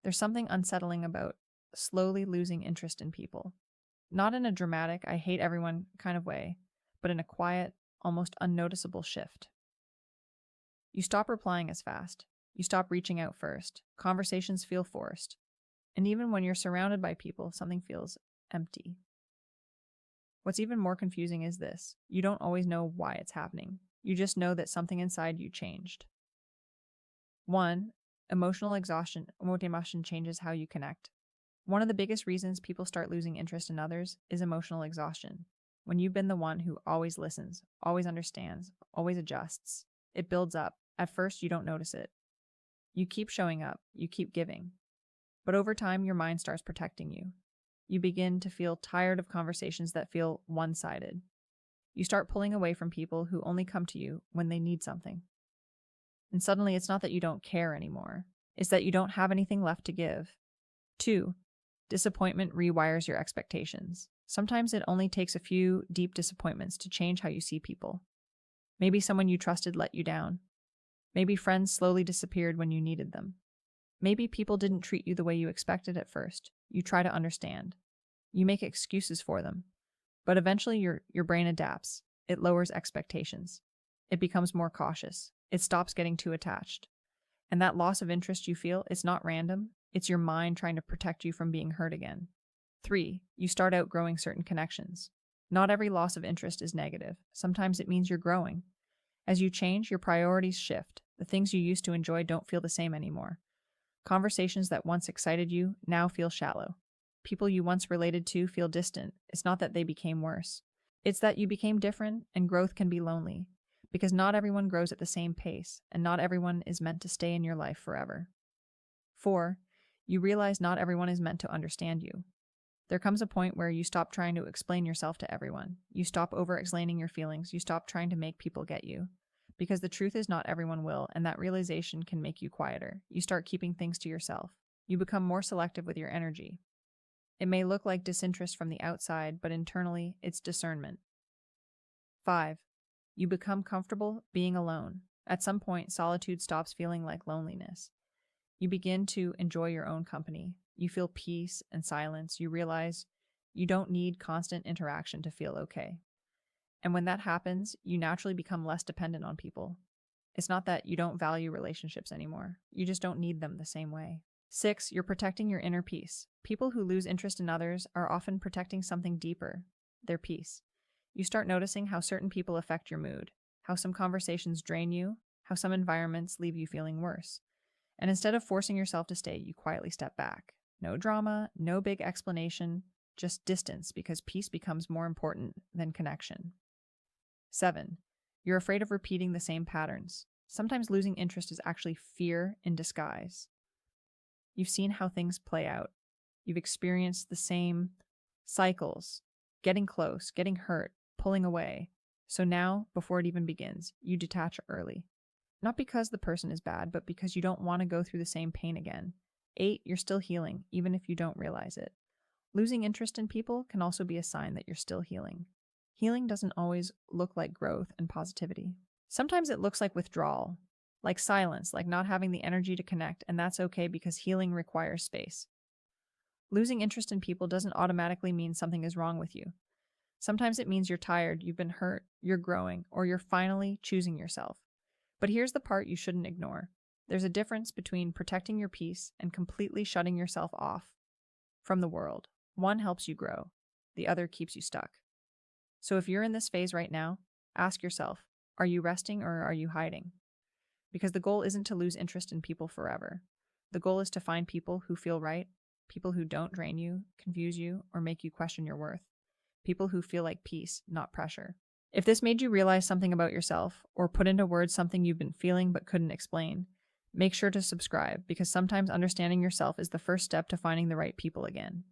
There's something unsettling about slowly losing interest in people. Not in a dramatic, I hate everyone kind of way, but in a quiet, almost unnoticeable shift. You stop replying as fast. You stop reaching out first. Conversations feel forced. And even when you're surrounded by people, something feels empty. What's even more confusing is this. You don't always know why it's happening. You just know that something inside you changed. 1. Emotional exhaustion. Motivation changes how you connect. One of the biggest reasons people start losing interest in others is emotional exhaustion. When you've been the one who always listens, always understands, always adjusts, it builds up. At first, you don't notice it. You keep showing up, you keep giving. But over time, your mind starts protecting you. You begin to feel tired of conversations that feel one-sided. You start pulling away from people who only come to you when they need something. And suddenly, it's not that you don't care anymore. It's that you don't have anything left to give. 2. Disappointment rewires your expectations. Sometimes it only takes a few deep disappointments to change how you see people. Maybe someone you trusted let you down. Maybe friends slowly disappeared when you needed them. Maybe people didn't treat you the way you expected at first. You try to understand. You make excuses for them. But eventually your brain adapts. It lowers expectations. It becomes more cautious. It stops getting too attached. And that loss of interest you feel, it's not random. It's your mind trying to protect you from being hurt again. 3. You start outgrowing certain connections. Not every loss of interest is negative. Sometimes it means you're growing. As you change, your priorities shift. The things you used to enjoy don't feel the same anymore. Conversations that once excited you now feel shallow. People you once related to feel distant. It's not that they became worse. It's that you became different, and growth can be lonely. Because not everyone grows at the same pace, and not everyone is meant to stay in your life forever. 4. You realize not everyone is meant to understand you. There comes a point where you stop trying to explain yourself to everyone. You stop over-explaining your feelings. You stop trying to make people get you. Because the truth is not everyone will, and that realization can make you quieter. You start keeping things to yourself. You become more selective with your energy. It may look like disinterest from the outside, but internally, it's discernment. 5. You become comfortable being alone. At some point, solitude stops feeling like loneliness. You begin to enjoy your own company. You feel peace and silence. You realize you don't need constant interaction to feel okay. And when that happens, you naturally become less dependent on people. It's not that you don't value relationships anymore. You just don't need them the same way. 6. You're protecting your inner peace. People who lose interest in others are often protecting something deeper, their peace. You start noticing how certain people affect your mood, how some conversations drain you, how some environments leave you feeling worse. And instead of forcing yourself to stay, you quietly step back. No drama, no big explanation, just distance, because peace becomes more important than connection. 7. You're afraid of repeating the same patterns. Sometimes losing interest is actually fear in disguise. You've seen how things play out. You've experienced the same cycles, getting close, getting hurt, pulling away. So now, before it even begins, you detach early. Not because the person is bad, but because you don't want to go through the same pain again. 8. You're still healing, even if you don't realize it. Losing interest in people can also be a sign that you're still healing. Healing doesn't always look like growth and positivity. Sometimes it looks like withdrawal, like silence, like not having the energy to connect, and that's okay because healing requires space. Losing interest in people doesn't automatically mean something is wrong with you. Sometimes it means you're tired, you've been hurt, you're growing, or you're finally choosing yourself. But here's the part you shouldn't ignore. There's a difference between protecting your peace and completely shutting yourself off from the world. One helps you grow, the other keeps you stuck. So if you're in this phase right now, ask yourself, are you resting or are you hiding? Because the goal isn't to lose interest in people forever. The goal is to find people who feel right, people who don't drain you, confuse you, or make you question your worth. People who feel like peace, not pressure. If this made you realize something about yourself, or put into words something you've been feeling but couldn't explain, make sure to subscribe, because sometimes understanding yourself is the first step to finding the right people again.